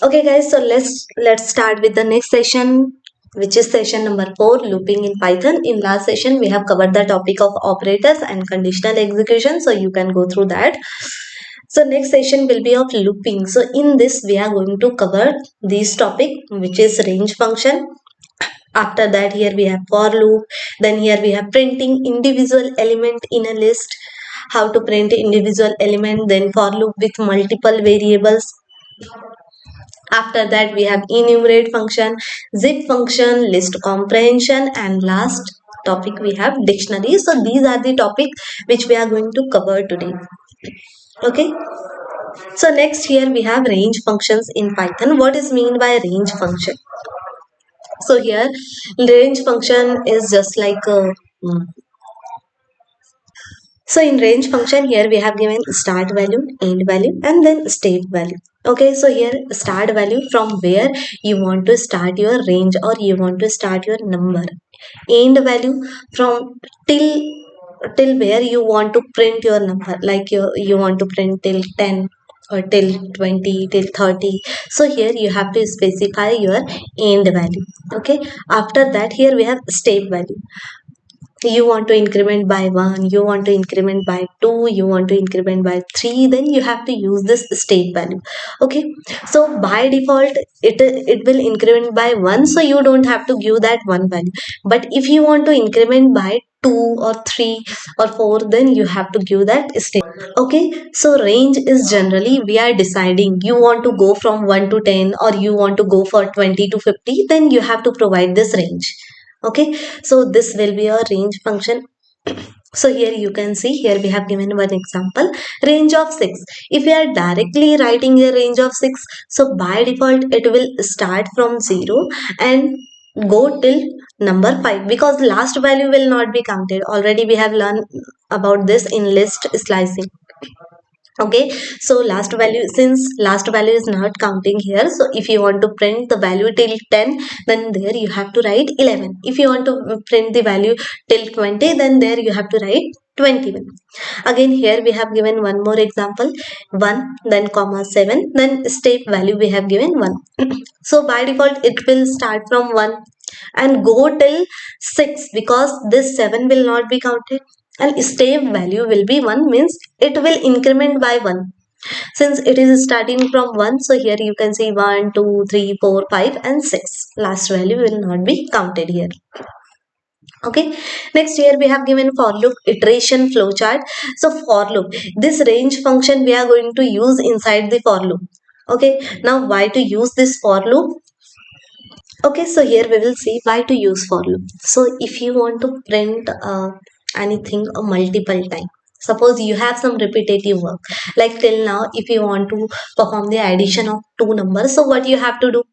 Okay guys, so let's start with the next session, which is session number 4, looping in Python. In last session we have covered the topic of operators and conditional execution, so you can go through that. So next session will be of looping. So in this we are going to cover this topic, which is range function. After that, here we have for loop. Then here we have printing individual element in a list, how to print individual element, then for loop with multiple variables. After that, we have enumerate function, zip function, list comprehension, and last topic we have dictionary. So these are the topic which we are going to cover today. Okay. So next here we have range functions in Python. What is mean by range function? So here range function is just like a so in range function here we have given start value, end value, and then state value. Okay, so here start value from where you want to start your range or you want to start your number. End value from till where you want to print your number, like you want to print till 10 or till 20 till 30. So here you have to specify your end value. Okay, after that here we have state value. You want to increment by 1, you want to increment by 2, you want to increment by 3, then you have to use this state value. Okay, so by default it will increment by 1, so you don't have to give that one value. But if you want to increment by 2 or 3 or 4, then you have to give that state. Okay, so range is generally we are deciding you want to go from 1 to 10 or you want to go for 20 to 50, then you have to provide this range. Okay, so this will be a range function. So here you can see, here we have given one example, range of 6. If we are directly writing a range of 6, so by default it will start from 0 and go till number 5, because last value will not be counted. Already we have learned about this in list slicing. Okay, so last value, since last value is not counting here, so if you want to print the value till 10, then there you have to write 11. If you want to print the value till 20, then there you have to write 21. Again here we have given one more example, 1 then comma 7, then step value we have given 1. So by default it will start from 1 and go till 6, because this 7 will not be counted, and step value will be 1, means it will increment by 1. Since it is starting from 1, so here you can see 1 2 3 4 5 and 6, last value will not be counted here. Okay, next here we have given for loop iteration flowchart. So for loop, this range function we are going to use inside the for loop. Okay, now why to use this for loop? Okay, so here we will see why to use for loop. So if you want to print anything a multiple time, suppose you have some repetitive work, like till now if you want to perform the addition of two numbers, so what you have to do?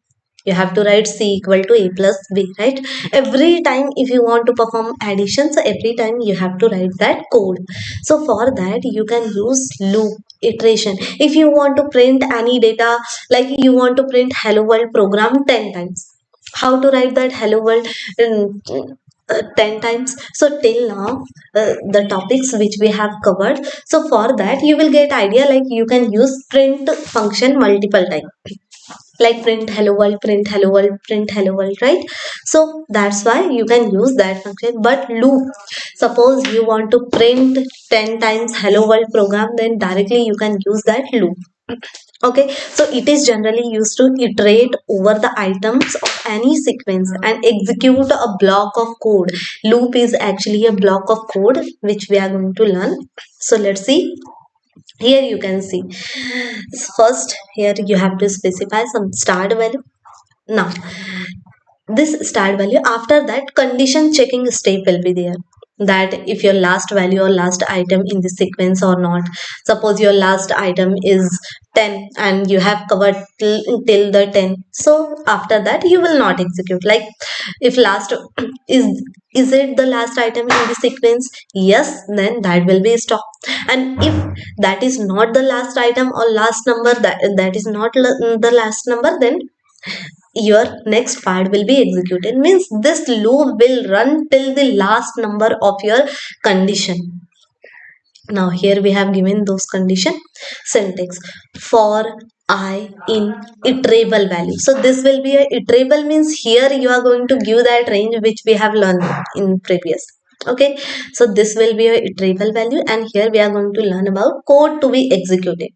You have to write c equal to a plus b, right? Every time if you want to perform addition, so every time you have to write that code. So for that you can use loop iteration. If you want to print any data, like you want to print hello world program 10 times, how to write that hello world in 10 times? So till now the topics which we have covered, so for that you will get idea, like you can use print function multiple times, like print hello world, print hello world, print hello world, right? So that's why you can use that function. But loop, suppose you want to print 10 times hello world program, then directly you can use that loop. Okay, so it is generally used to iterate over the items of any sequence and execute a block of code. Loop is actually a block of code which we are going to learn. So let's see. Here you can see, first here you have to specify some start value. Now this start value, after that condition checking step will be there, that if your last value or last item in the sequence or not. Suppose your last item is 10 and you have covered till the 10, so after that you will not execute. Like if last is it the last item in the sequence? Yes, then that will be stop. And if that is not the last item or last number, that is not the last number, then your next part will be executed, means this loop will run till the last number of your condition. Now here we have given those condition syntax. For I in iterable value. So this will be a iterable, means here you are going to give that range which we have learned in previous. Okay, so this will be a iterable value, and here we are going to learn about code to be executed.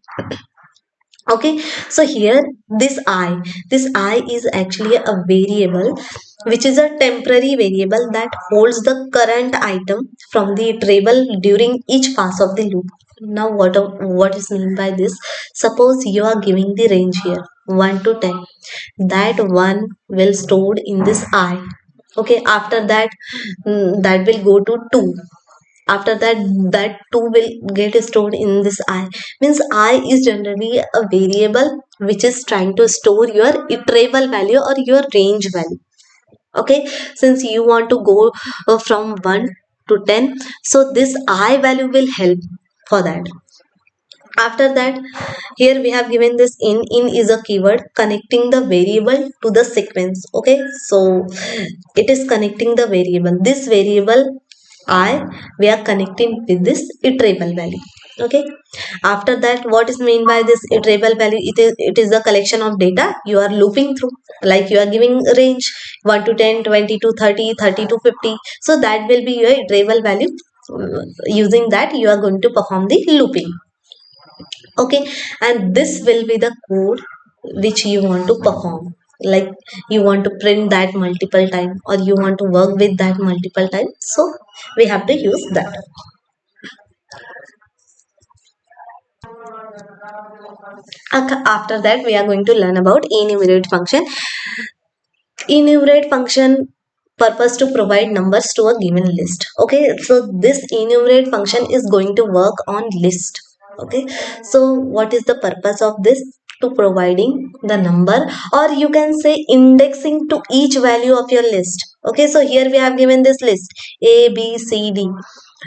Okay, so here this I is actually a variable which is a temporary variable that holds the current item from the table during each pass of the loop. Now what is mean by this? Suppose you are giving the range here 1 to 10, that one will stored in this I. Okay, after that, that will go to 2. After that, that 2 will get stored in this I. Means I is generally a variable which is trying to store your iterable value or your range value. Okay, since you want to go from 1 to 10, so this I value will help for that. After that, here we have given this in is a keyword connecting the variable to the sequence. Okay, so it is connecting the variable, this variable I, we are connecting with this iterable value. Okay, after that, what is mean by this iterable value? It is a collection of data you are looping through, like you are giving range 1 to 10, 20 to 30, 30 to 50. So that will be your iterable value. Using that, you are going to perform the looping. Okay, and this will be the code which you want to perform, like you want to print that multiple time or you want to work with that multiple time, so we have to use that. After that, we are going to learn about enumerate function. Enumerate function purpose to provide numbers to a given list. Okay, so this enumerate function is going to work on list. Okay, so what is the purpose of this? To providing the number, or you can say indexing to each value of your list. Okay, so here we have given this list a b c d.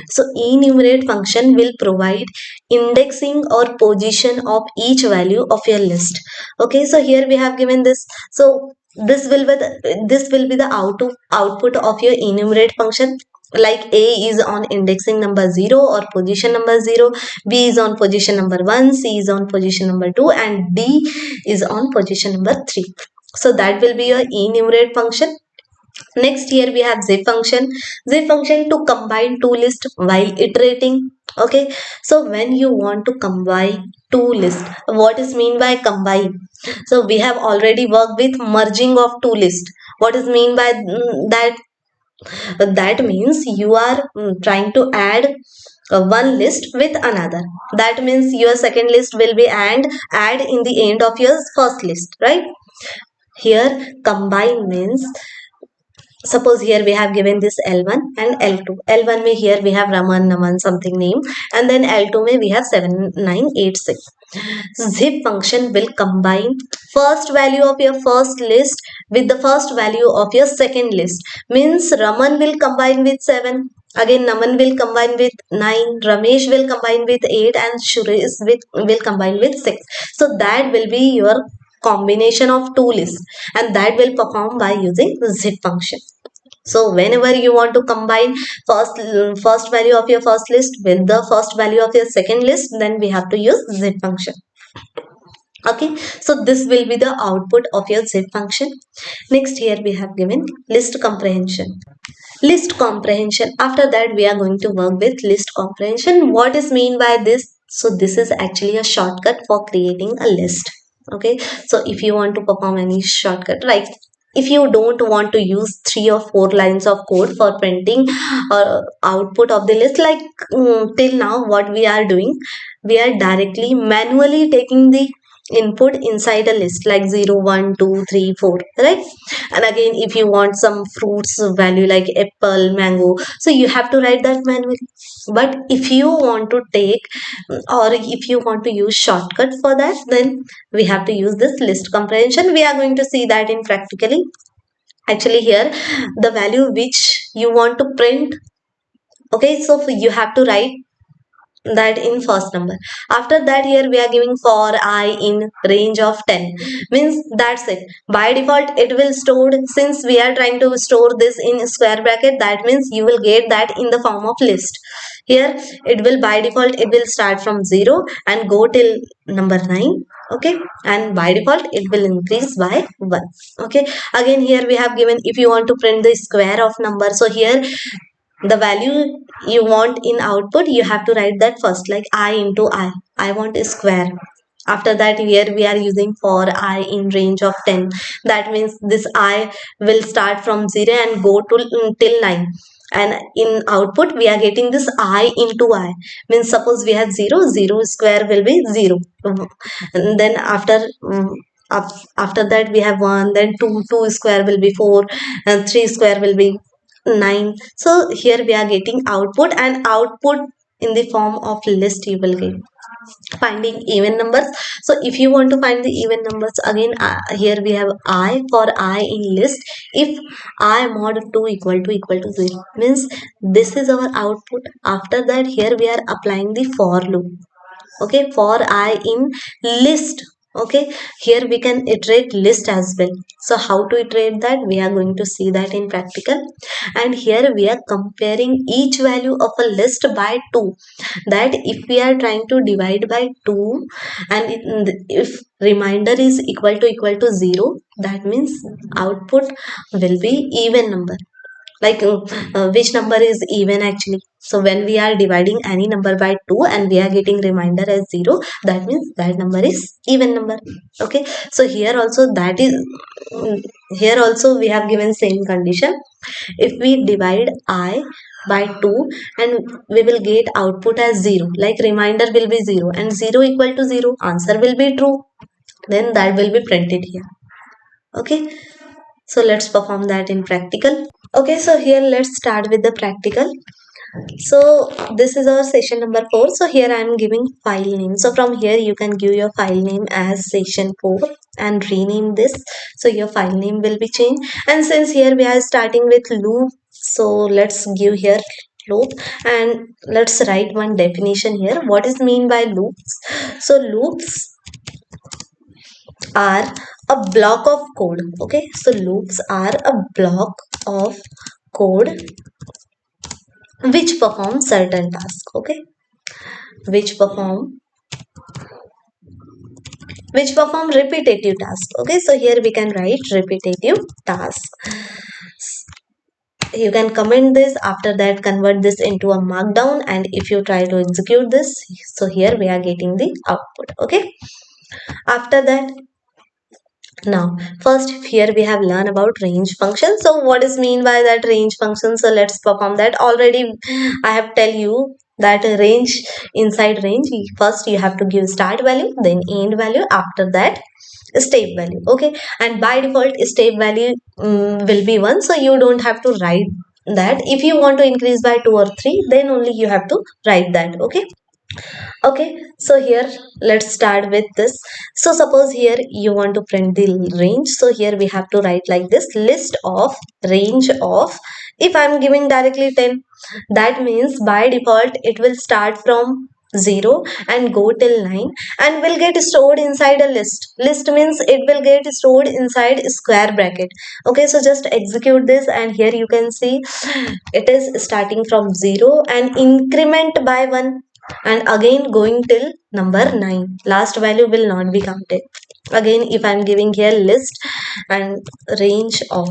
So enumerate function will provide indexing or position of each value of your list. Okay, so here we have given this. So this will be the output of your enumerate function. Like a is on indexing number 0 or position number 0, b is on position number 1, c is on position number 2, and d is on position number 3. So that will be your enumerate function. Next, here we have zip function. Zip function to combine two lists while iterating. Okay, so when you want to combine two lists, what is mean by combine? So we have already worked with merging of two lists. What is mean by that? That means you are trying to add one list with another. That means your second list will be add in the end of your first list, right? Here combine means, suppose here we have given this L1 and L2. L1 may here we have Raman, Naman, something name, and then L2 may we have 7986. Zip function will combine first value of your first list with the first value of your second list. Means Raman will combine with 7. Again, Naman will combine with 9. Ramesh will combine with 8, and Suresh will combine with 6. So that will be your combination of two lists, and that will perform by using zip function. So whenever you want to combine first value of your first list with the first value of your second list, then we have to use zip function. Okay, so this will be the output of your zip function. Next, here we have given list comprehension. List comprehension. After that, we are going to work with list comprehension. What is mean by this? So this is actually a shortcut for creating a list. Okay, so if you want to perform any shortcut, like if you don't want to use 3 or 4 lines of code for printing or output of the list, like till now what we are doing, we are directly manually taking the input inside a list like 0, 1, 2, 3, 4, right? And again, if you want some fruits value like apple, mango, so you have to write that manually. But if you want to take, or if you want to use shortcut for that, then we have to use this list comprehension. We are going to see that in practically. Actually here, the value which you want to print, okay, so you have to write that in first number. After that, here we are giving for I in range of 10, means that's it. By default it will stored, since we are trying to store this in square bracket, that means you will get that in the form of list. Here it will by default it will start from 0 and go till number 9. okay, and by default it will increase by 1. Okay, again here we have given if you want to print the square of number, so here the value you want in output you have to write that first, like I into I want a square. After that here we are using for I in range of 10. That means this I will start from 0 and go to till 9, and in output we are getting this I into I. Means suppose we have 0, 0 square will be 0. And then after that we have 1, then 2, 2 square will be 4, and 3 square will be 9. So here we are getting output, and output in the form of list you will get finding even numbers. So if you want to find the even numbers, again here we have I for I in list. If I mod 2 equal to 0 means this is our output. After that here we are applying the for loop. Okay, for I in list. Okay, here we can iterate list as well. So how to iterate that, we are going to see that in practical. And here we are comparing each value of a list by 2. That if we are trying to divide by 2 and if remainder is equal to 0, that means output will be even number. Like which number is even actually. So when we are dividing any number by 2 and we are getting remainder as 0, that means that number is even number. Okay, so here also that is here also we have given same condition. If we divide I by 2 and we will get output as 0, like remainder will be 0 and 0 equal to 0, answer will be true, then that will be printed here. Okay, so let's perform that in practical. Okay, so here let's start with the practical. So this is our session number 4. So here I am giving file name. So from here you can give your file name as session4 and rename this. So your file name will be changed. And since here we are starting with loop, so let's give here loop and let's write one definition here. What is mean by loops? So loops are a block of code. Okay, so loops are a block of code which perform certain task. Okay, which perform repetitive task. Okay, so here we can write repetitive task. You can comment this, after that convert this into a markdown, and if you try to execute this, so here we are getting the output. Okay, after that, now first here we have learned about range function. So what is mean by that range function? So let's perform that. Already I have tell you that range, inside range first you have to give start value, then end value, after that step value. Okay, and by default step value will be 1, so you don't have to write that. If you want to increase by 2 or 3, then only you have to write that. Okay, okay, so here let's start with this. So suppose here you want to print the range, so here we have to write like this, list of range of, if I'm giving directly 10, that means by default it will start from 0 and go till 9 and will get stored inside a list means it will get stored inside square bracket. Okay, so just execute this and here you can see it is starting from 0 and increment by 1 and again going till number 9. Last value will not be counted. Again if I'm giving here list and range of,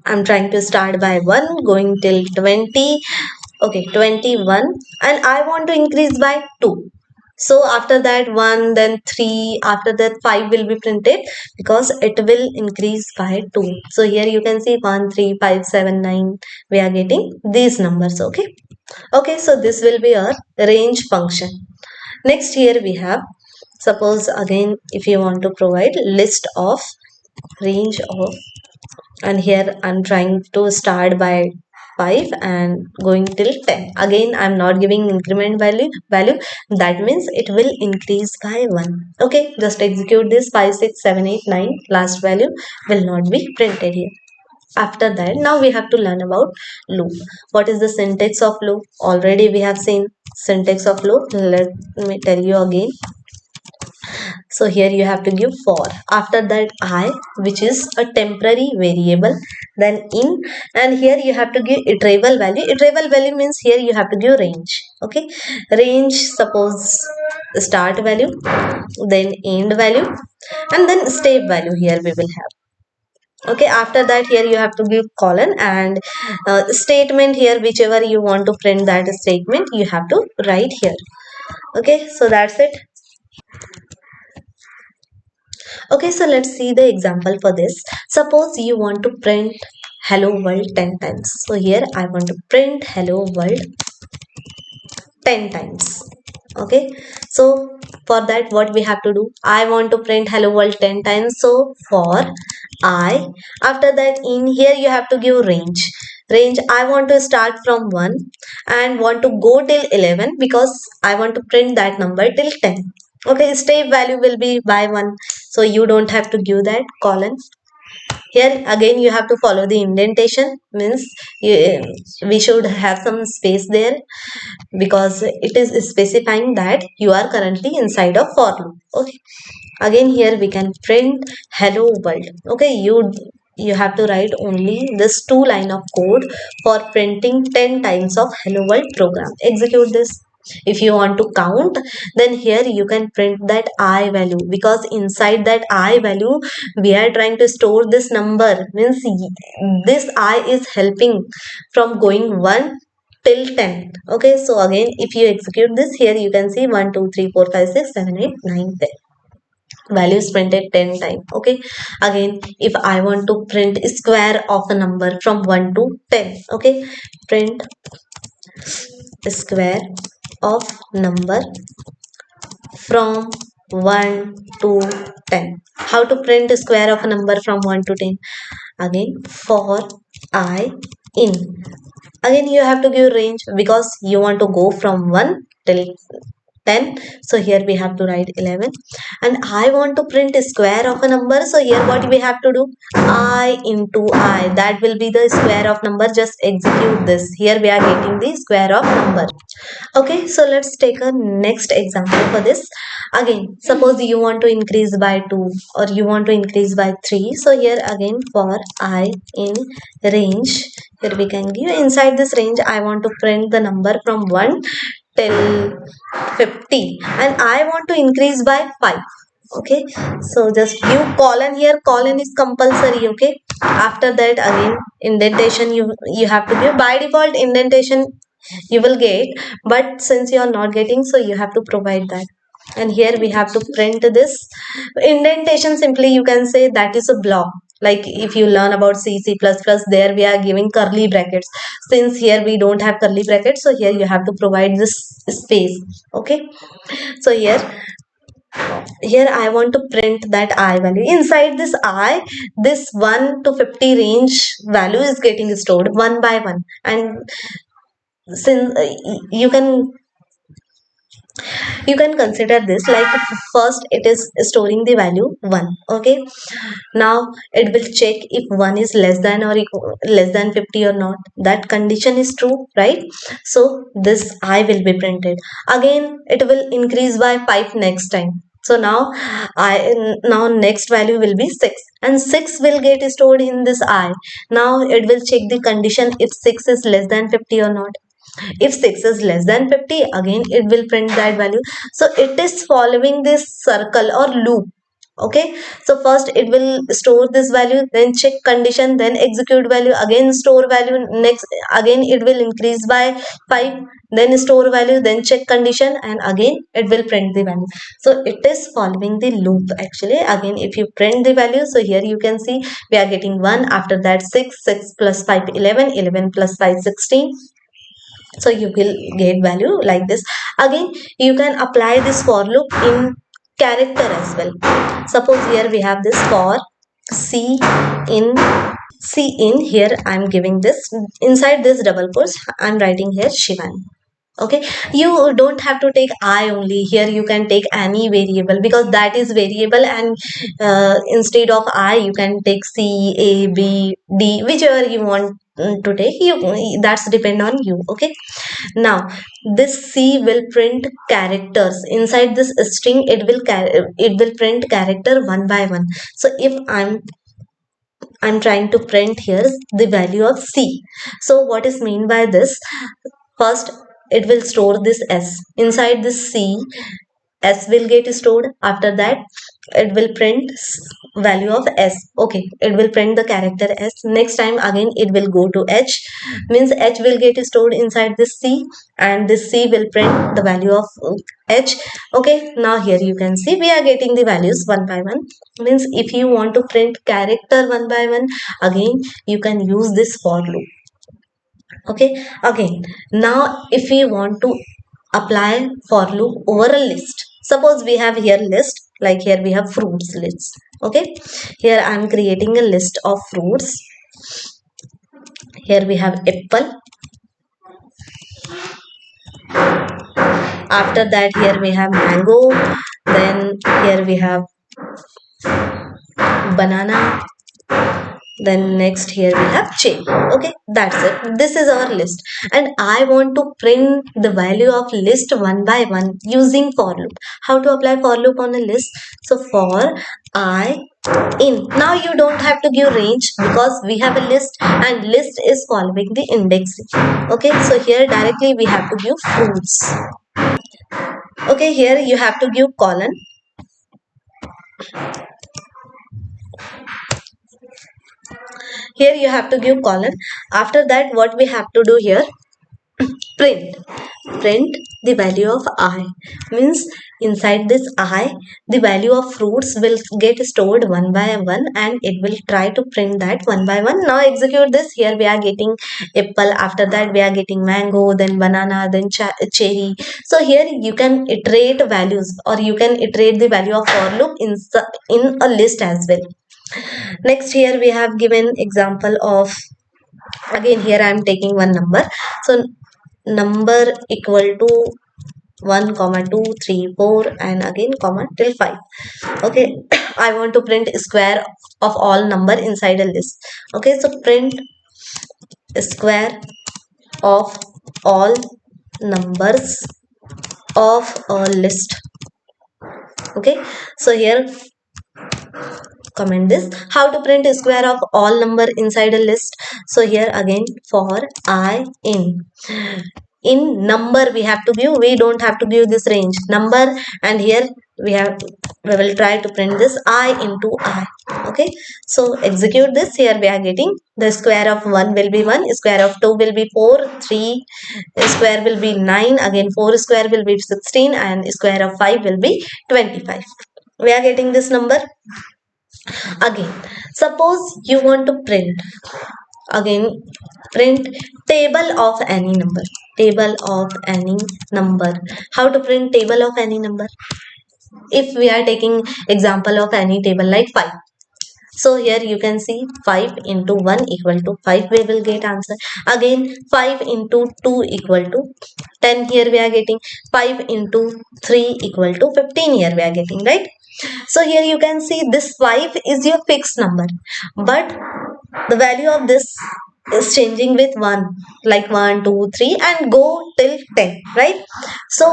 I'm trying to start by 1 going till 20. Okay, 21, and I want to increase by 2. So after that 1, then 3, after that 5 will be printed because it will increase by 2. So here you can see 1, 3, 5, 7, 9. We are getting these numbers. Okay. Okay, so this will be our range function. Next here we have, suppose again if you want to provide list of range of, and here I'm trying to start by 5 and going till 10. Again I'm not giving increment value, that means it will increase by 1. Okay, just execute this. 5, 6, 7, 8, 9, last value will not be printed here. After that, now we have to learn about loop. What is the syntax of loop? Already we have seen syntax of loop. Let me tell you again. So here you have to give for. After that I, which is a temporary variable, then in, and here you have to give iterable value. Iterable value means here you have to give range. Okay, range, suppose start value, then end value, and then step value here we will have. Okay, after that here you have to give colon and statement here, whichever you want to print that statement you have to write here. Okay, so that's it. Okay, so let's see the example for this. Suppose you want to print hello world 10 times. So here I want to print hello world 10 times. Okay, so for that what we have to do, I want to print hello world 10 times. So for I, after that in here you have to give range. I want to start from 1 and want to go till 11 because I want to print that number till 10. Okay, step value will be by 1, so you don't have to give that colon. Here again you have to follow the indentation, means we should have some space there because it is specifying that you are currently inside of for loop. Okay, again here we can print hello world. Okay, you have to write only this 2 line of code for printing 10 times of hello world program. Execute this. If you want to count, then here you can print that I value, because inside that I value we are trying to store this number, means this I is helping from going 1 till 10. Okay, so again if you execute this, here you can see 1 2 3 4 5 6 7 8 9 10 values printed 10 times. Okay, again if I want to print square of a number from 1 to 10, okay, print square of number from 1 to 10. How to print square of a number from 1 to 10? Again for I in, again you have to give range because you want to go from 1 till 10. So here we have to write 11, and I want to print a square of a number. So here what we have to do, I into I, that will be the square of number. Just execute this. Here we are getting the square of number. Okay, so let's take a next example for this. Again suppose you want to increase by 2 or you want to increase by 3. So here again for I in range, here we can give inside this range I want to print the number from 1 till 50 and I want to increase by 5. Okay, so just give colon here. Colon is compulsory. Okay, after that again indentation you have to give. By default indentation you will get, but since you are not getting, so you have to provide that. And here we have to print this indentation. Simply you can say that is a block. Like if you learn about C++, there we are giving curly brackets. Since here we don't have curly brackets, so here you have to provide this space. Okay, so here I want to print that I value. Inside this I, this 1 to 50 range value is getting stored one by one. And since you can consider this like first it is storing the value 1. Okay, now it will check if 1 is less than or less than 50 or not. That condition is true, right? So this I will be printed. Again it will increase by 5 next time. So now next value will be 6, and 6 will get stored in this I. Now it will check the condition if 6 is less than 50 or not. If 6 is less than 50, again it will print that value. So it is following this circle or loop. Okay, so first it will store this value, then check condition, then execute value, again store value. Next again it will increase by 5, then store value, then check condition, and again it will print the value. So it is following the loop actually. Again if you print the value, so here you can see we are getting 1, after that 6, 6 plus 5 11, 11 plus 5 16. So you will get value like this. Again you can apply this for loop in character as well. Suppose here we have this for c in. Here I'm giving this, inside this double quotes I'm writing here Shivan. Okay, you don't have to take I only. Here you can take any variable because that is variable, and instead of I you can take C, A, B, D, whichever you want to take, you that's depend on you. Okay, now this C will print characters inside this string. It will print character one by one. So if I'm trying to print here the value of C. So what is mean by this? First, it will store this S inside this C. S will get stored. After that, it will print value of S. Okay, it will print the character S. Next time again it will go to H, means H will get stored inside this C, and this C will print the value of H. Okay, now here you can see we are getting the values one by one. Means if you want to print character one by one, again you can use this for loop. Okay, again, now if we want to apply for loop over a list, suppose we have here list, like here we have fruits list. Okay, here I am creating a list of fruits. Here we have apple. After that, here we have mango. Then here we have banana. Then next here we have cherry. Okay, that's it. This is our list, and I want to print the value of list one by one using for loop. How to apply for loop on a list? So for I in, now you don't have to give range because we have a list and list is following the indexing. Okay, so here directly we have to give fruits. Okay, here you have to give colon. Here you have to give colon. After that, what we have to do here? Print the value of I. Means inside this I, the value of fruits will get stored one by one, and it will try to print that one by one. Now execute this. Here we are getting apple. After that we are getting mango, then banana, then cherry. So here you can iterate values, or you can iterate the value of for loop in a list as well. Next, here we have given example of, again here I am taking one number. So number equal to 1 comma 2 3 4 and again comma till 5. Okay, I want to print square of all number inside a list. Okay, so print square of all numbers of a list. Okay, so here comment this, how to print a square of all number inside a list. So here again for I in number we have to give, we don't have to give this range number, and here we will try to print this I into I. Okay, so execute this. Here we are getting the square of 1 will be 1, square of 2 will be 4, 3 square will be 9, again 4 square will be 16, and square of 5 will be 25. We are getting this number. Again, suppose you want to print, again print table of any number. Table of any number. How to print table of any number? If we are taking example of any table like 5, so here you can see 5 into 1 equal to 5, we will get answer. Again 5 into 2 equal to 10, here we are getting 5 into 3 equal to 15, here we are getting, right? So here you can see this 5 is your fixed number, but the value of this is changing with 1, like 1 2 3 and go till 10, right? So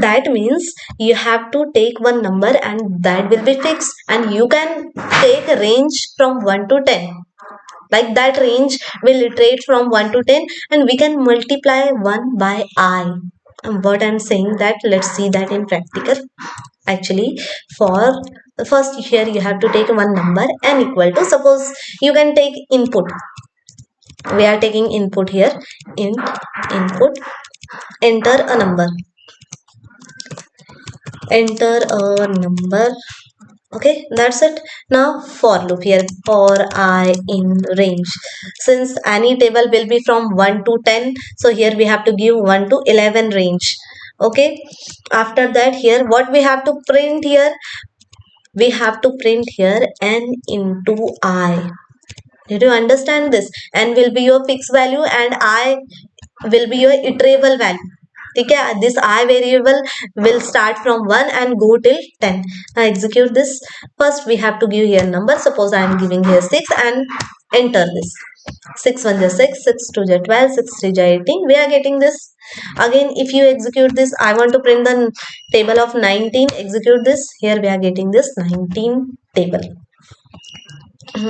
that means you have to take one number and that will be fixed, and you can take a range from 1 to 10, like that range will iterate from 1 to 10, and we can multiply 1 by I. And what I'm saying that, let's see that in practical. Actually, for first here you have to take one number n equal to, suppose you can take input. We are taking input here. Input, enter a number. Enter a number. Okay, that's it. Now for loop here, for I in range, since any table will be from 1 to 10, so here we have to give 1 to 11 range. Okay, after that here what we have to print here, we have to print here n into I. Did you understand this? N will be your fixed value and I will be your iterable value. Okay, this I variable will start from 1 and go till 10. Now execute this. First we have to give here number. Suppose I am giving here 6 and enter this. 6 1 is 6, 6 2 is 12, 6 3 is 18. We are getting this. Again, if you execute this, I want to print the table of 19. Execute this. Here we are getting this 19 table.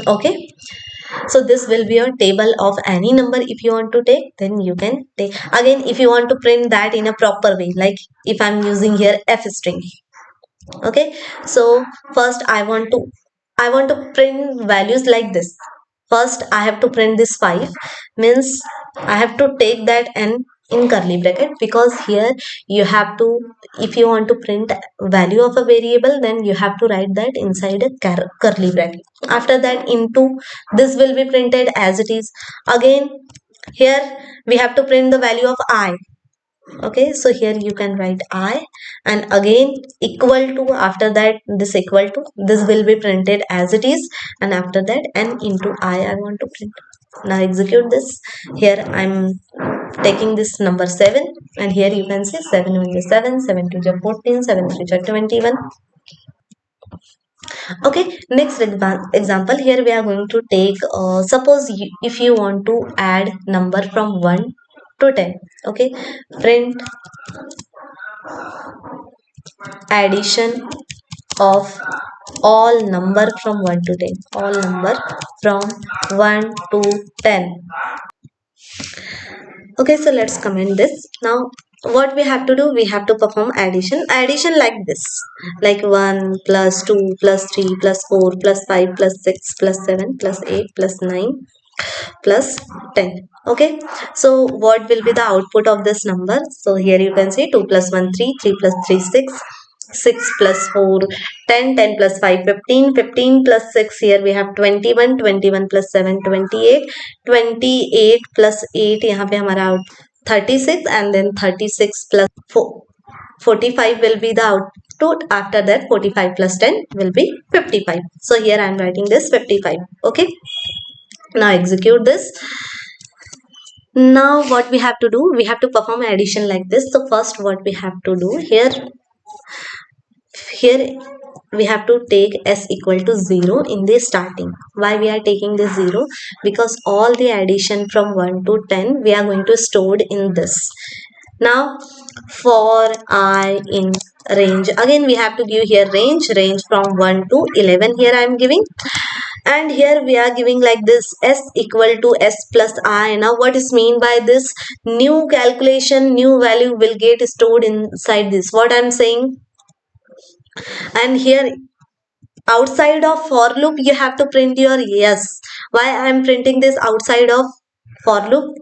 Okay. So this will be a table of any number. If you want to take, then you can take. Again, if you want to print that in a proper way, like if I'm using here f string. Okay, so first I want to print values like this. First I have to print this 5, means I have to take that and in curly bracket, because here you have to, if you want to print value of a variable, then you have to write that inside a curly bracket. After that, into this will be printed as it is. Again, here we have to print the value of I. Okay, so here you can write I, and again equal to, after that this equal to, this will be printed as it is, and after that n into I want to print. Now execute this. Here I'm taking this number 7, and here you can see 7 1 is 7, 7 2 is 14, 7 3 is 21. Okay, next example. Here we are going to take, suppose if you want to add number from 1 to 10. Okay, print addition of all number from 1 to 10, all number from 1 to 10. Okay, so let's comment this. Now what we have to do, we have to perform addition like this, like 1 plus 2 plus 3 plus 4 plus 5 plus 6 plus 7 plus 8 plus 9 plus 10. Okay, so what will be the output of this number? So here you can see 2 plus 1 3, 3 plus 3 6, 6 plus 4 10, 10 plus 5 15, 15 plus 6, here we have 21, 21 plus 7 28, 28 plus 8, यहाँ पे हमारा out 36, and then 36 plus 4 45 will be the output. After that 45 plus 10 will be 55. So here I am writing this 55. Okay, now execute this. Now what we have to do, we have to perform addition like this. So first what we have to do, here we have to take s equal to 0 in the starting. Why we are taking this 0? Because all the addition from 1 to 10 we are going to store in this. Now for I in range, again we have to give here range from 1 to 11. Here I am giving, and here we are giving like this, s equal to s plus I. Now what is mean by this? New calculation, new value will get stored inside this. What I am saying, and here outside of for loop you have to print your yes. Why I am printing this outside of for loop?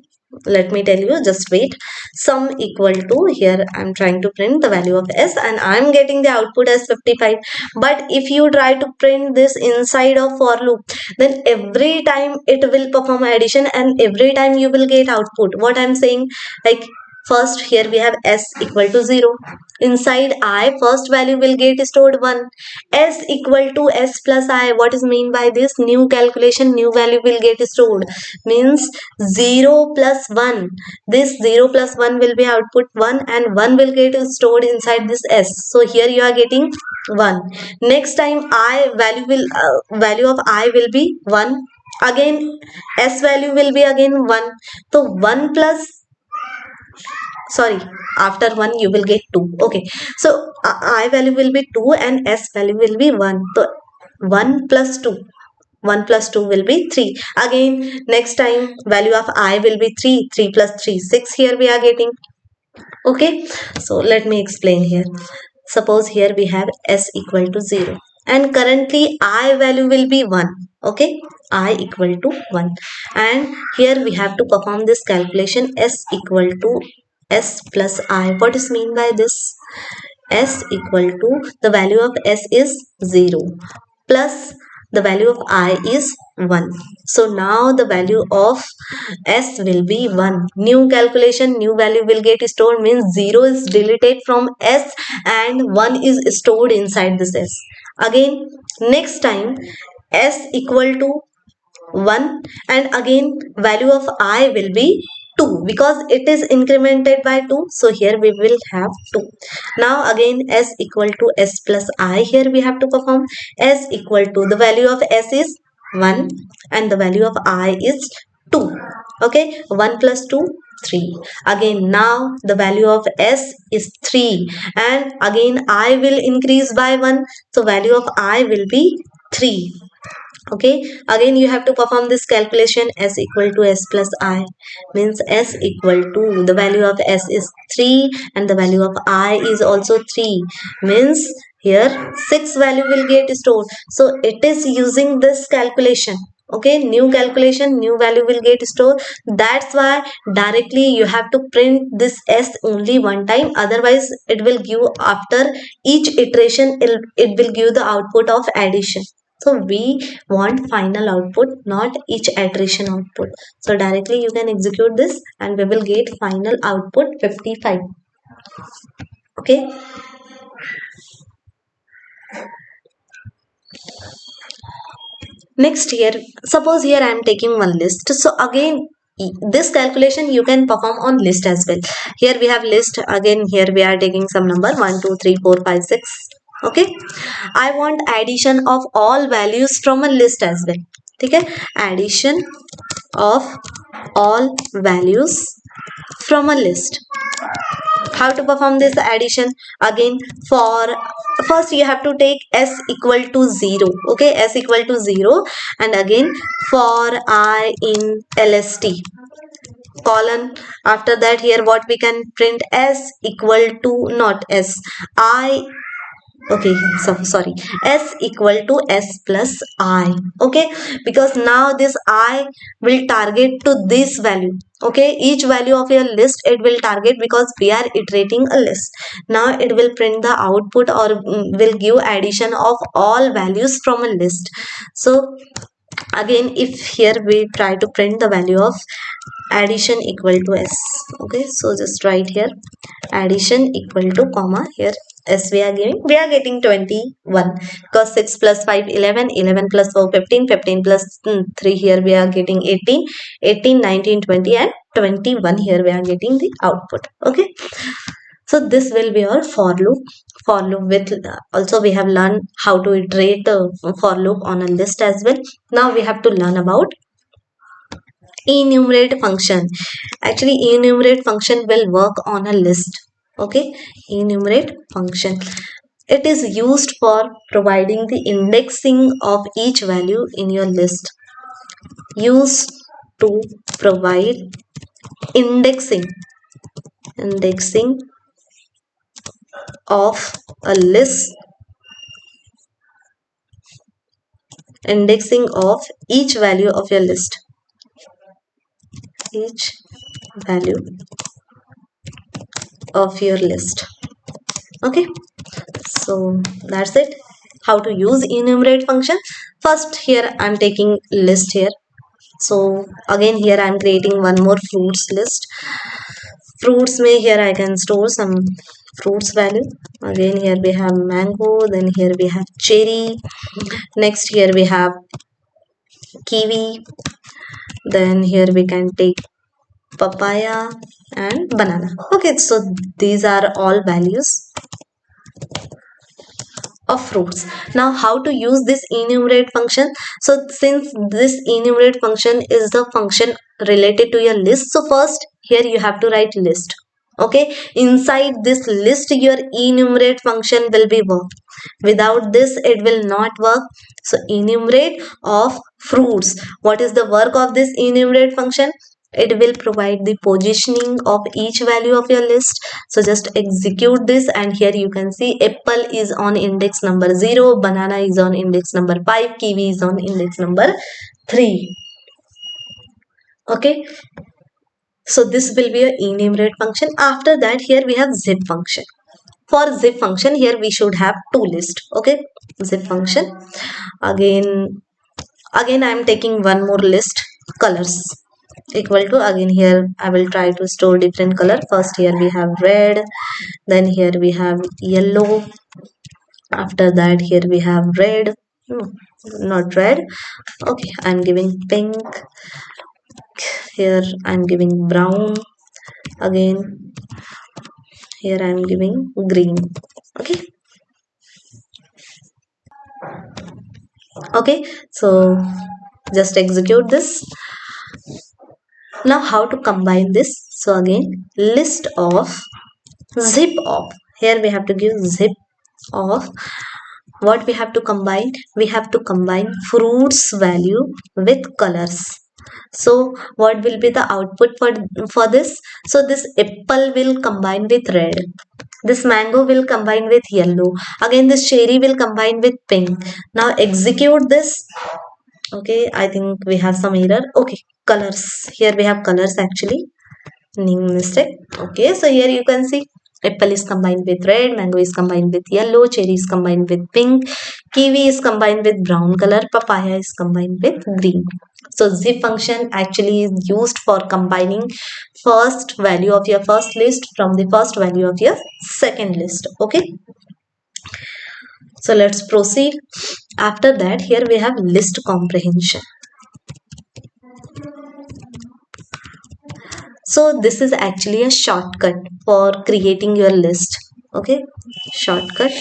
Let me tell you, just wait. Sum equal to, here I'm trying to print the value of s, and I'm getting the output as 55. But if you try to print this inside of for loop, then every time it will perform addition, and every time you will get output. What I'm saying, like first here we have s equal to 0. Inside I, first value will get stored 1. S equal to s plus I. What is mean by this? New calculation, new value will get stored. Means 0 plus 1. This 0 plus 1 will be output 1, and 1 will get stored inside this s. So here you are getting 1. Next time I value of I will be 1. Again s value will be again 1. So 1 plus, sorry, after 1 you will get 2. Okay, so I value will be 2 and s value will be 1. So 1 plus 2, 1 plus 2 will be 3. Again next time value of I will be 3. 3 plus 3 6. Here we are getting. Okay, so let me explain here. Suppose here we have s equal to 0, and currently I value will be 1. Okay, I equal to 1, and here we have to perform this calculation, s equal to s plus I. What is mean by this? S equal to, the value of s is 0 plus the value of I is 1. So now the value of s will be 1. New calculation, new value will get stored, means 0 is deleted from s and 1 is stored inside this s. Again next time s equal to 1, and again value of I will be 2, because it is incremented by 2. So here we will have 2. Now again s equal to s plus I. Here we have to perform s equal to, the value of s is 1 and the value of I is 2. Okay, 1 plus 2, 3. Again, now the value of s is 3, and again I will increase by 1, so value of I will be 3. Okay, again you have to perform this calculation. S equal to s plus I means s equal to, the value of s is 3 and the value of I is also 3, means here 6 value will get stored. So it is using this calculation. Okay, new calculation, new value will get stored. That's why directly you have to print this s only one time, otherwise it will give after each iteration, it will give the output of addition. So we want final output, not each iteration output. So directly you can execute this and we will get final output 55. Okay, next here, suppose here I am taking one list. So again this calculation you can perform on list as well. Here we have list, again here we are taking some number 1 2 3 4 5 6. Okay, I want addition of all values from a list as well. Okay, addition of all values from a list. How to perform this addition? Again, for first you have to take s equal to 0. Okay, s equal to 0, and again for I in lst colon. After that, here what we can print, s equal to, not s, I, okay, so sorry, s equal to s plus I. Okay, because now this I will target to this value. Okay, each value of your list it will target, because we are iterating a list. Now it will print the output, or will give addition of all values from a list. So again, if here we try to print the value of addition equal to s. Okay, so just write here addition equal to comma, here s we are giving, we are getting 21, because 6 plus 5 11, 11 plus 4 15, 15 plus 3, here we are getting 18, 18 19 20 and 21, here we are getting the output. Okay, so this will be our for loop. For loop with, also we have learned how to iterate for loop on a list as well. Now we have to learn about enumerate function. Actually enumerate function will work on a list. Okay, enumerate function, it is used for providing the indexing of each value in your list. Used to provide indexing, indexing of a list, indexing of each value of your list, each value of your list. Okay, so that's it, how to use enumerate function. First here I'm taking list here. So again here I'm creating one more fruits list. Fruits may, here I can store some fruits value. Again here we have mango, then here we have cherry, next here we have kiwi, then here we can take papaya and banana. Okay, so these are all values of fruits. Now how to use this enumerate function? So since this enumerate function is the function related to your list, so first here you have to write list. Okay, inside this list your enumerate function will be work, without this it will not work. So enumerate of fruits, what is the work of this enumerate function? It will provide the positioning of each value of your list. So just execute this, and here you can see apple is on index number 0, banana is on index number 5, kiwi is on index number 3. Okay, so this will be a enumerate function. After that, here we have zip function. For zip function, here we should have two lists. Okay, zip function, again I am taking one more list, colors equal to, again here I will try to store different color. First here we have red, then here we have yellow, after that here we have red, no, not red. Okay, I'm giving pink, here I'm giving brown, again here I'm giving green. Okay, okay, so just execute this. Now how to combine this? So again, list of zip of, here we have to give zip of. What we have to combine? We have to combine fruits value with colors. So what will be the output for this? So this apple will combine with red, this mango will combine with yellow, again this cherry will combine with pink. Now execute this. Okay, I think we have some error. Okay, colors, here we have colors actually, name mistake. Okay, so here you can see apple is combined with red, mango is combined with yellow, cherry is combined with pink, kiwi is combined with brown color, papaya is combined with green. So zip function actually is used for combining first value of your first list from the first value of your second list. Okay, so let's proceed. After that, here we have list comprehension. So this is actually a shortcut for creating your list. Okay, shortcut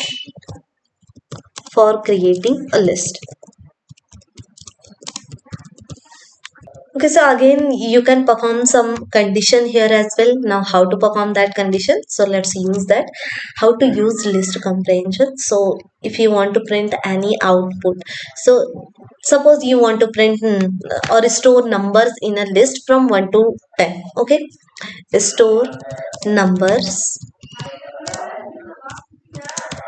for creating a list. Okay, so again you can perform some condition here as well. Now how to perform that condition? So let's use that. How to use list comprehension? So if you want to print any output, so suppose you want to print or store numbers in a list from 1 to 10. Okay, store numbers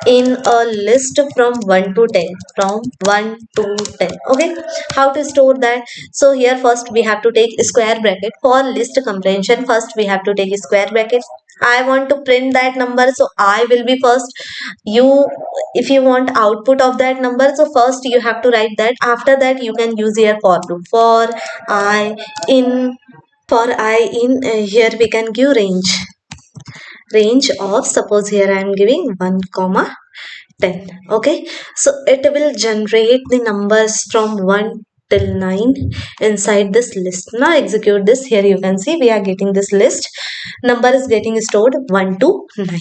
in a list from 1 to 10, from 1 to 10. Okay, how to store that? So here first we have to take square bracket for list comprehension. First we have to take square bracket. I want to print that number, so I will be first. You, if you want output of that number, so first you have to write that. After that you can use here for loop. I in for I in here we can give range of, suppose here I am giving 1 comma 10. Okay, so it will generate the numbers from 1 till 9 inside this list. Now execute this. Here you can see we are getting this list, number is getting stored 1 to 9.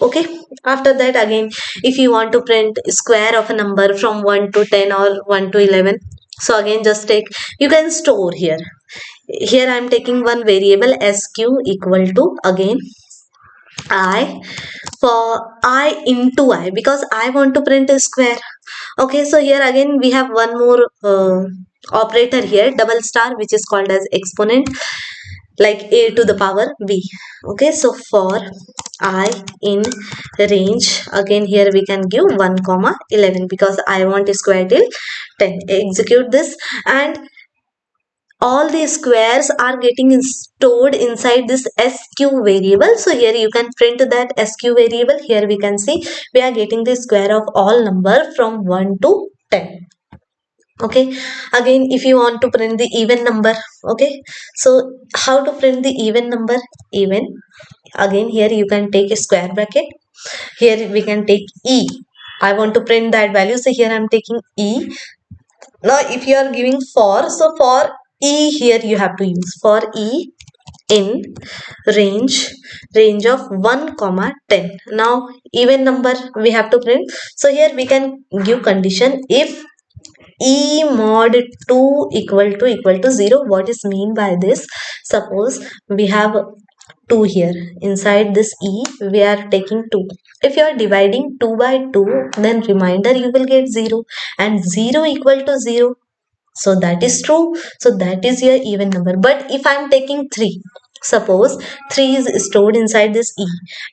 Okay, after that again, if you want to print square of a number from 1 to 10 or 1 to 11, so again just take, you can store here. Here I am taking one variable sq equal to, again I, for I into I, because I want to print a square. Okay, so here again we have one more operator here, double star, which is called as exponent, like a to the power b. Okay, so for I in range, again here we can give 1 comma 11 because I want a square till 10. Execute this, and all the squares are getting stored inside this sq variable. So here you can print that sq variable. Here we can see we are getting the square of all number from 1 to 10. Okay, again if you want to print the even number, okay, so how to print the even number? Even, again here you can take a square bracket. Here we can take e. I want to print that value, so here I'm taking e. Now if you are giving for, so for e here you have to use for e in range of 1 comma 10. Now even number we have to print, so here we can give condition if e mod 2 equal to 0. What is mean by this? Suppose we have 2 here, inside this e we are taking 2. If you are dividing 2 by 2, then remainder you will get 0, and 0 equal to 0, so that is true. So that is your even number. But if I am taking 3, suppose 3 is stored inside this e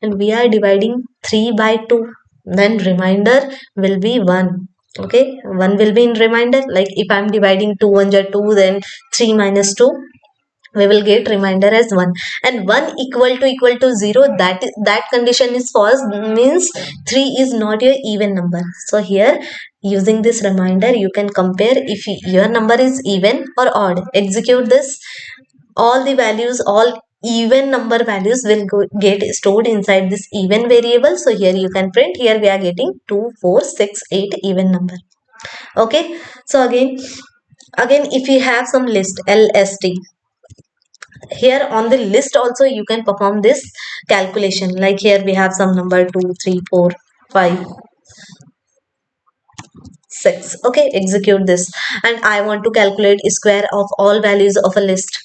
and we are dividing 3 by 2, then remainder will be 1. Okay, 1 will be in remainder. Like if I am dividing 2 1 are 2, then 3 minus 2, we will get remainder as 1, and 1 equal to 0, that condition is false, means 3 is not your even number. So here using this reminder you can compare if your number is even or odd. Execute this. All the values, all even number values will get stored inside this even variable. So here you can print, here we are getting 2 4 6 8 even number. Okay, so again if you have some list lst, here on the list also you can perform this calculation. Like here we have some number 2 3 4 5 6. Okay, execute this, and I want to calculate square of all values of a list.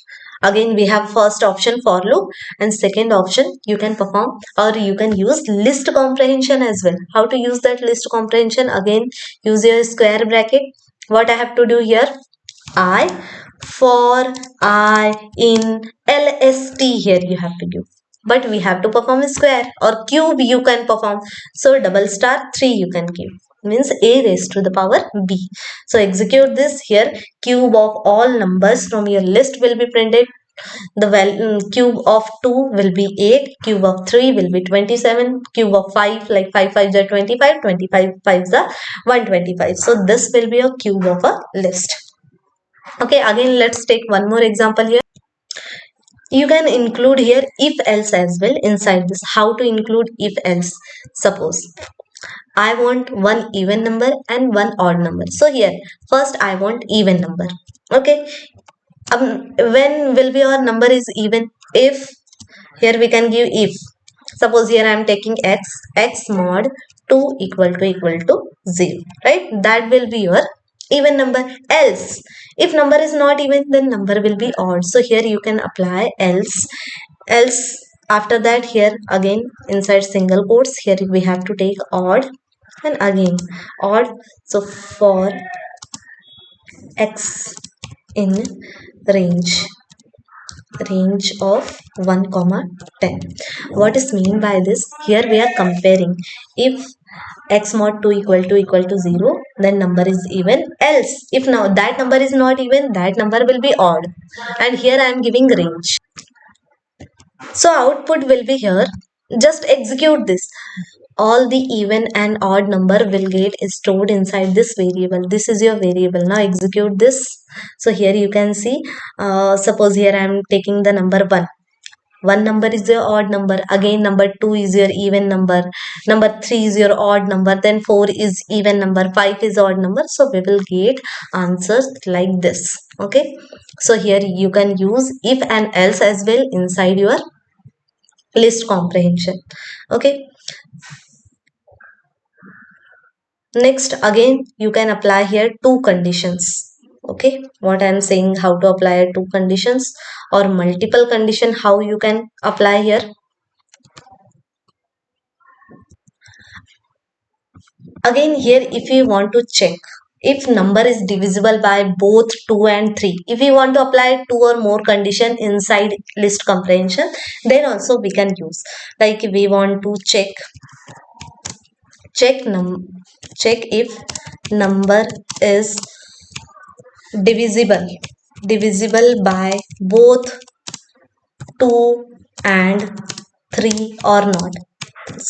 Again, we have first option for loop, and second option you can perform or you can use list comprehension as well. How to use that list comprehension? Again, use your square bracket. What I have to do here? I for I in LST here you have to give. But we have to perform a square or cube you can perform. So double star 3 you can give. Means a raised to the power b. So execute this here. Cube of all numbers from your list will be printed. The cube of 2 will be 8, cube of 3 will be 27, cube of 5, like 5 5s are 25, 25 5s are 125. So this will be a cube of a list. Okay, again let's take one more example here. You can include here if else as well inside this. How to include if else? Suppose I want one even number and one odd number. So here first I want even number. Okay, when will be our number is even? If here we can give if. Suppose here I am taking x mod 2 equal to 0, right? That will be your even number. Else if number is not even, then number will be odd. So here you can apply else. After that here again inside single quotes here we have to take odd, and again odd. So for x in range of 1 comma 10. What is mean by this? Here we are comparing. If x mod 2 equal to 0, then number is even. Else if now that number is not even, that number will be odd. And here I am giving range. So output will be here. Just execute this. All the even and odd number will get stored inside this variable. This is your variable. Now execute this. So here you can see, suppose here I am taking the number 1. One number is your odd number, again number 2 is your even number 3 is your odd number, then 4 is even number, 5 is odd number. So we will get answers like this. Okay, so here you can use if and else as well inside your list comprehension. Okay, next again you can apply here two conditions. Okay, what I am saying, how to apply two conditions or multiple condition, how you can apply here. Again here if you want to check if number is divisible by both 2 and 3, if you want to apply two or more condition inside list comprehension, then also we can use. Like we want to check if number is divisible by both 2 and 3 or not.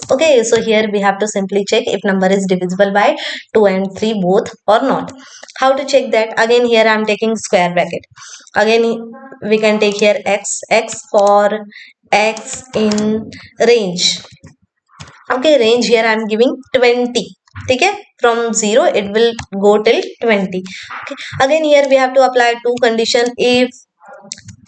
Okay, so here we have to simply check if number is divisible by 2 and 3 both or not. How to check that? Again here I am taking square bracket. Again we can take here x for x in range. Okay, range here I am giving 20. Okay, from 0 it will go till 20. Okay, again here we have to apply two condition. If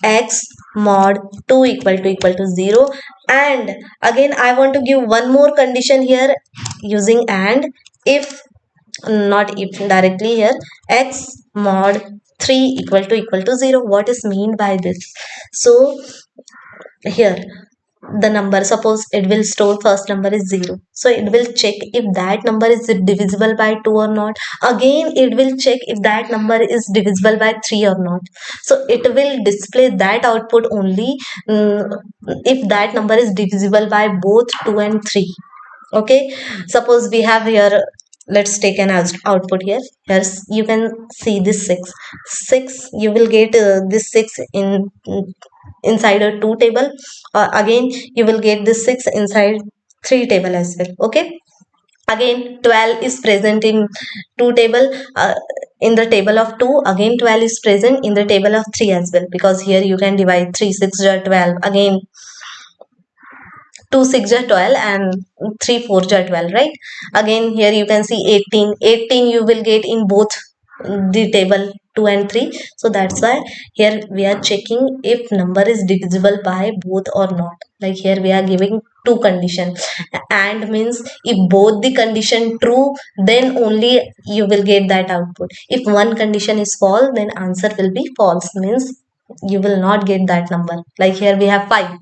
x mod 2 equal to 0, and again I want to give one more condition here using and. If not if directly here, x mod 3 equal to 0. What is mean by this? So here the number, suppose it will store first number is 0, so it will check if that number is divisible by 2 or not. Again it will check if that number is divisible by 3 or not. So it will display that output only if that number is divisible by both 2 and 3. Okay, suppose we have here, let's take an output here. Here's you can see this 6 you will get this 6 in inside a 2 table, again you will get this 6 inside 3 table as well. Okay, again 12 is present in 2 table, in the table of 2. Again 12 is present in the table of 3 as well, because here you can divide 3 6 are 12, again 2 6 are 12 and 3 4 are 12, right? Again here you can see 18 you will get in both the table 2 and 3. So that's why here we are checking if number is divisible by both or not. Like here we are giving two condition, and means if both the condition true, then only you will get that output. If one condition is false, then answer will be false, means you will not get that number. Like here we have 5.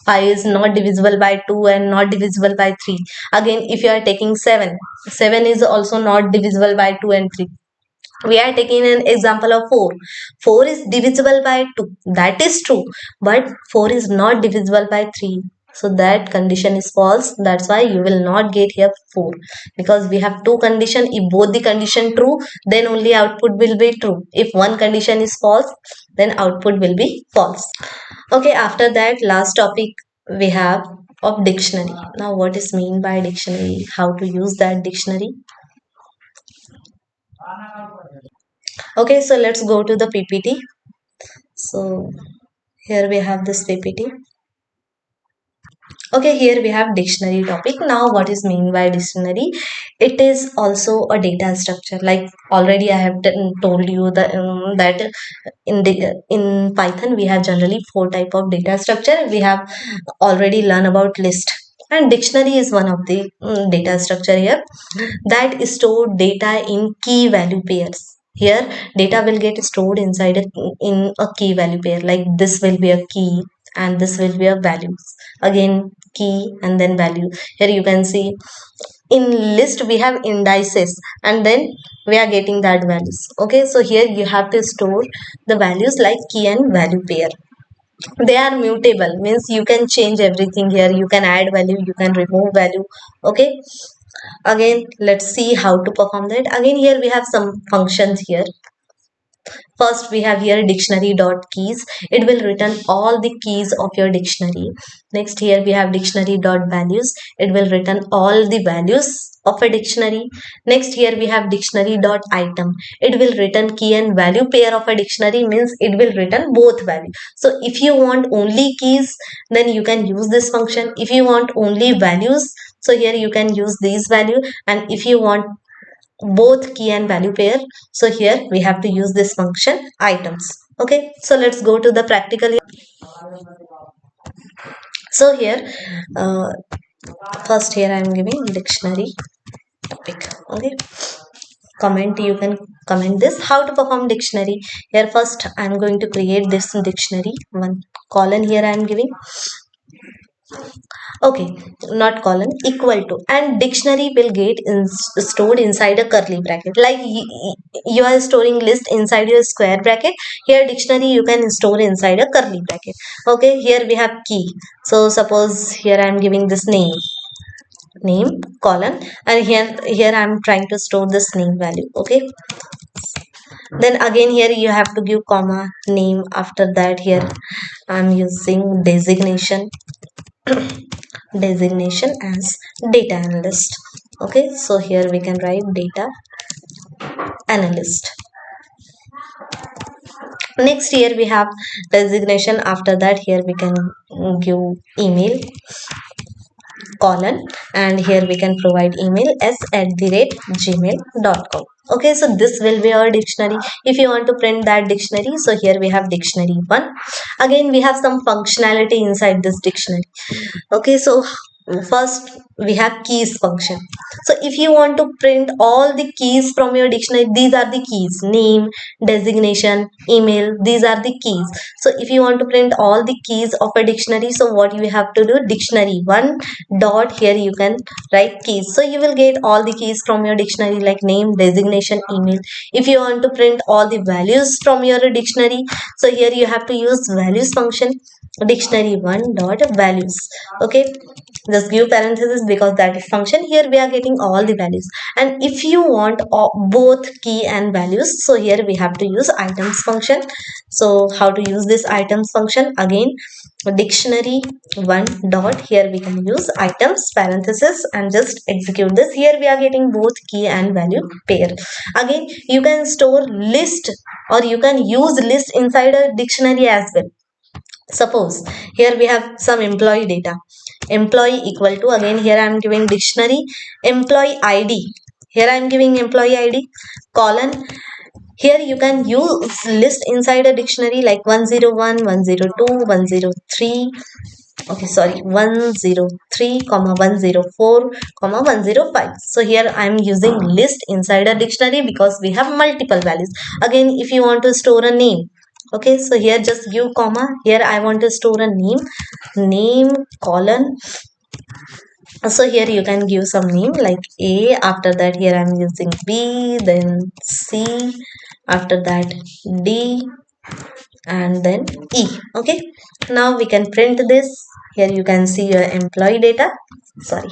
5 is not divisible by 2 and not divisible by 3. Again, if you are taking 7, 7 is also not divisible by 2 and 3. We are taking an example of 4. 4 is divisible by 2. That is true. But 4 is not divisible by 3. So that condition is false. That's why you will not get here 4. Because we have two condition. If both the condition true, then only output will be true. If one condition is false, then output will be false. Okay, after that, last topic we have of dictionary. Now what is mean by dictionary? How to use that dictionary? Okay, so let's go to the PPT. So here we have this PPT. Okay, here we have dictionary topic. Now what is mean by dictionary? It is also a data structure. Like already I have told you that in Python we have generally 4 type of data structure. We have already learned about list, and dictionary is one of the data structure here that store data in key value pairs. Here data will get stored inside in a key value pair. Like this will be a key and this will be a values. Again key and then value. Here you can see in list we have indices and then we are getting that values. Okay, so here you have to store the values like key and value pair. They are mutable, means you can change everything here. You can add value, you can remove value. Okay, again let's see how to perform that. Again here we have some functions here. First we have here dictionary dot keys. It will return all the keys of your dictionary. Next here we have dictionary dot values. It will return all the values of a dictionary. Next here we have dictionary dot item. It will return key and value pair of a dictionary, means it will return both value. So if you want only keys, then you can use this function. If you want only values, so here you can use these value. And if you want both key and value pair, so here we have to use this function items. Okay, so let's go to the practical. So here uh, first here I am giving dictionary topic. Okay, comment, you can comment this how to perform dictionary. Here first I am going to create this dictionary, one colon here I am giving. Okay, not colon, equal to, and dictionary will get stored inside a curly bracket. Like you are storing list inside your square bracket, here dictionary you can store inside a curly bracket. Okay, here we have key. So suppose here I am giving this name colon, and here I am trying to store this name value. Okay, then again here you have to give comma name. After that here I am using designation as data analyst. Okay, so here we can write data analyst. Next here we have designation. After that here we can give email colon, and here we can provide email s @ gmail.com. Okay, so this will be our dictionary. If you want to print that dictionary, so here we have dictionary 1. Again we have some functionality inside this dictionary. Okay, so first we have keys function. So if you want to print all the keys from your dictionary, these are the keys: name, designation, email, these are the keys. So if you want to print all the keys of a dictionary, so what you have to do, dictionary 1 dot, here you can write keys. So you will get all the keys from your dictionary like name, designation, email. If you want to print all the values from your dictionary, so here you have to use values function, dictionary 1 dot values. Okay, just give parenthesis because that is function. Here we are getting all the values. And if you want both key and values, so here we have to use items function. So how to use this items function? Again dictionary 1 dot, here we can use items parenthesis and just execute this. Here we are getting both key and value pair. Again you can store list or you can use list inside a dictionary as well. Suppose here we have some employee data, employee equal to, again here I am giving dictionary employee id, here I am giving employee id colon. Here you can use list inside a dictionary like 101, 102, 103. Okay, sorry, 103 comma 104 comma 105. So here I am using list inside a dictionary because we have multiple values. Again if you want to store a name, Okay, so here just give comma. Here I want to store a name colon. So here you can give some name like A. After that, here I'm using B, then C. After that, D, and then E. Okay, now we can print this. Here you can see your employee data. Sorry.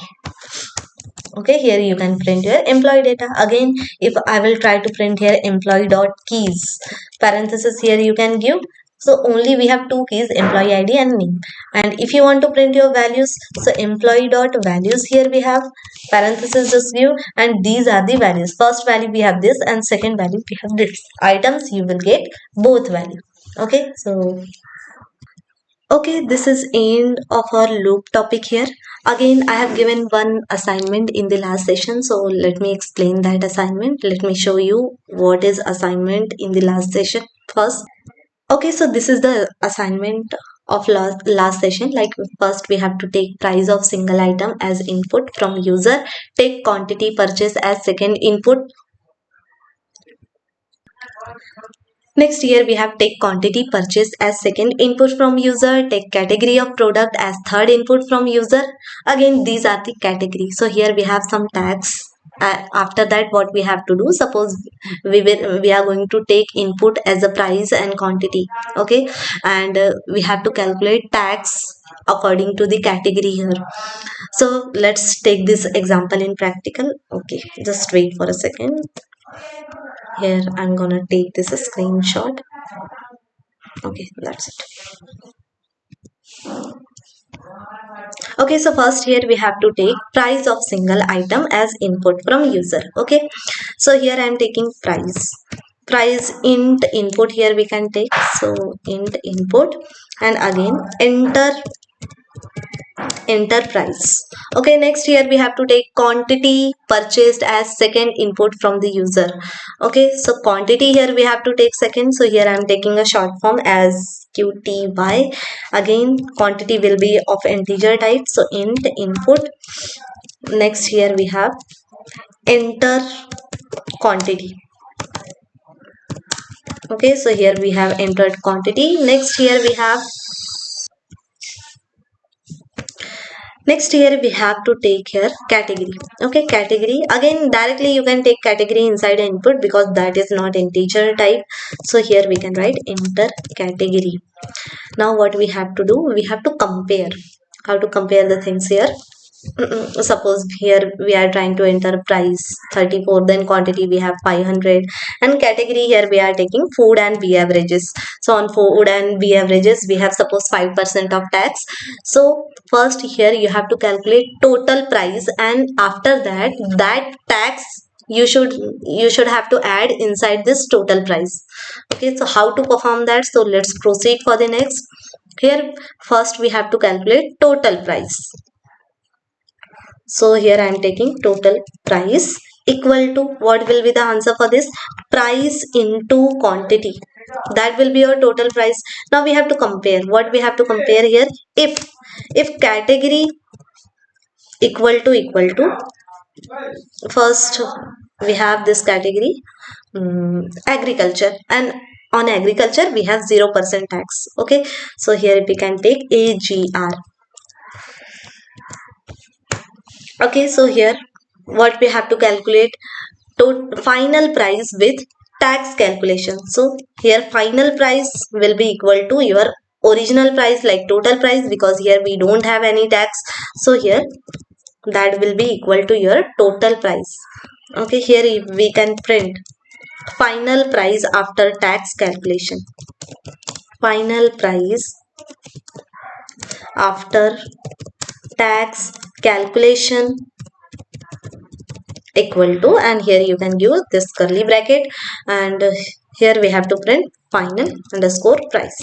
Okay, here you can print your employee data. Again, if I will try to print here employee dot keys, parenthesis here you can give. So only we have two keys, employee ID and name. And if you want to print your values, so employee dot values, here we have parenthesis just give, and these are the values. First value we have this, and second value we have this. Items you will get both value. Okay, so okay, this is end of our loop topic here. Again, I have given one assignment in the last session. So let me explain that assignment. Let me show you what is assignment in the last session first. Okay, so this is the assignment of last session. Like first we have to take price of single item as input from user, take quantity purchase as second input. Next here we have take quantity purchased as second input from user, take category of product as third input from user. Again, these are the categories. So here we have some tags. After that, what we have to do, suppose we are going to take input as a price and quantity. Okay, and we have to calculate tax according to the category here. So let's take this example in practical. Okay, just wait for a second. Here I'm gonna take this a screenshot. Okay, that's it. Okay, so first here we have to take price of single item as input from user. Okay, so here I am taking price int input. Here we can take, so int input, and again enter price. Okay, next here we have to take quantity purchased as second input from the user. Okay, so quantity here we have to take second. So here I am taking a short form as QTY. Again, quantity will be of integer type, so int input. Next here we have enter quantity. Okay, so here we have entered quantity. Next here we have to take here category. Okay, category. Again, directly you can take category inside input because that is not integer type. So here we can write enter category. Now what we have to do, we have to compare. How to compare the things here? Suppose here we are trying to enter price 34, then quantity we have 500, and category here we are taking food and beverages. So on food and beverages we have suppose 5% of tax. So first here you have to calculate total price, and after that tax you should have to add inside this total price. Okay, so how to perform that? So let's proceed for the next. Here first we have to calculate total price. So here I am taking total price equal to, what will be the answer for this? Price into quantity. That will be your total price. Now we have to compare. What we have to compare here? If category equal to first we have this category agriculture, and on agriculture we have 0% tax. Okay, so here we can take AGR. Okay, so here what we have to calculate, final price with tax calculation. So here final price will be equal to your original price, like total price, because here we don't have any tax. So here that will be equal to your total price. Okay, here we can print final price after tax calculation. Final price after tax calculation equal to, and here you can use this curly bracket, and here we have to print final underscore price.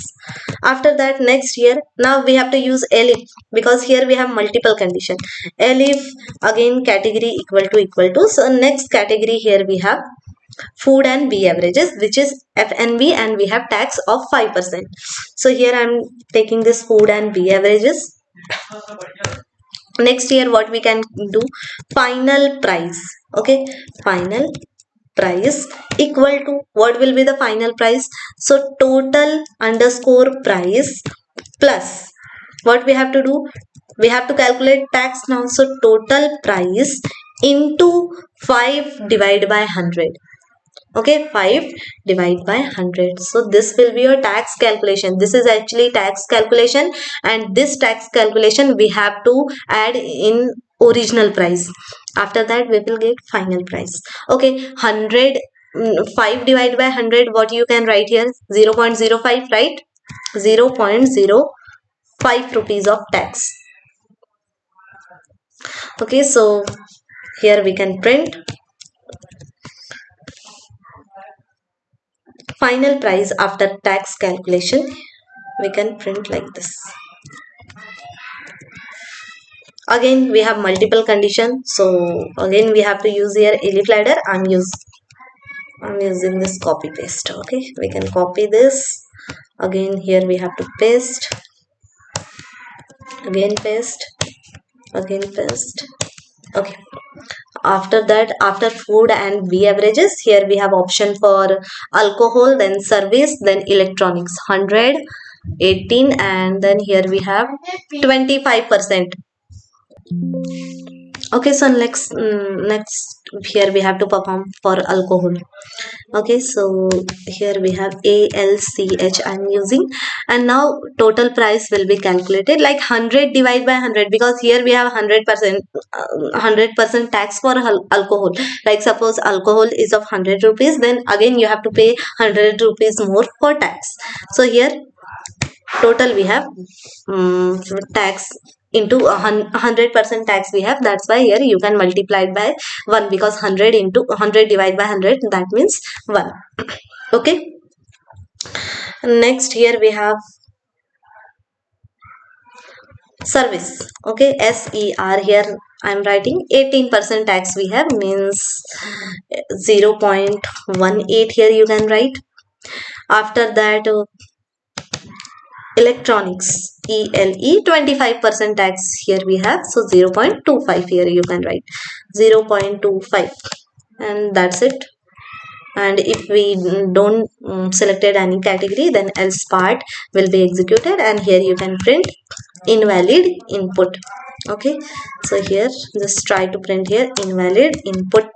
After that, next here, now we have to use elif, because here we have multiple condition. Elif, again category equal to, so next category here we have food and beverages, which is FNB, and we have tax of 5%. So here I am taking this food and beverages. Next here what we can do, final price. Okay, final price equal to, what will be the final price? So total underscore price plus, what we have to do, we have to calculate tax now. So total price into 5 divided by 100. Okay, 5 divided by 100. So this will be your tax calculation. This is actually tax calculation, and this tax calculation we have to add in original price. After that we will get final price. Okay, 100, 5 divided by 100, what you can write here? 0.05, right? 0.05 rupees of tax. Okay, so here we can print final price after tax calculation. We can print like this. Again we have multiple conditions, so again we have to use here elif ladder. I'm using this copy paste. Okay, we can copy this. Again here we have to paste, again paste, again paste. Okay, after that, after food and beverages, here we have option for alcohol, then service, then electronics. 100, 18, and then here we have 25%. Okay, so next here we have to perform for alcohol. Okay, so here we have ALCH I'm using, and now total price will be calculated like 100 divided by 100, because here we have 100%, 100% tax for alcohol. Like suppose alcohol is of 100 rupees, then again you have to pay 100 rupees more for tax. So here total we have tax into 100% tax we have. That's why here you can multiply it by 1, because 100 into 100 divided by 100, that means 1. Okay, next here we have service. Okay, SER, here I'm writing 18% tax we have, means 0.18 here you can write. After that electronics, ELE, 25% tax here we have, so 0.25 here you can write 0.25, and that's it. And if we don't selected any category, then else part will be executed, and here you can print invalid input. Okay, so here just try to print here invalid input.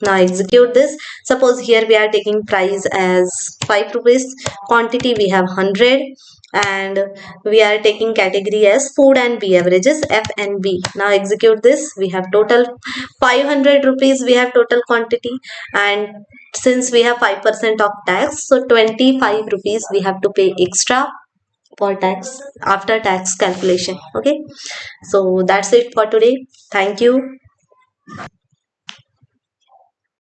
Now execute this. Suppose here we are taking price as 5 rupees, quantity we have 100, and we are taking category as food and beverages, F and B. Now execute this. We have total 500 rupees, we have total quantity, and since we have 5% of tax, so 25 rupees we have to pay extra for tax after tax calculation. Okay, so that's it for today. Thank you.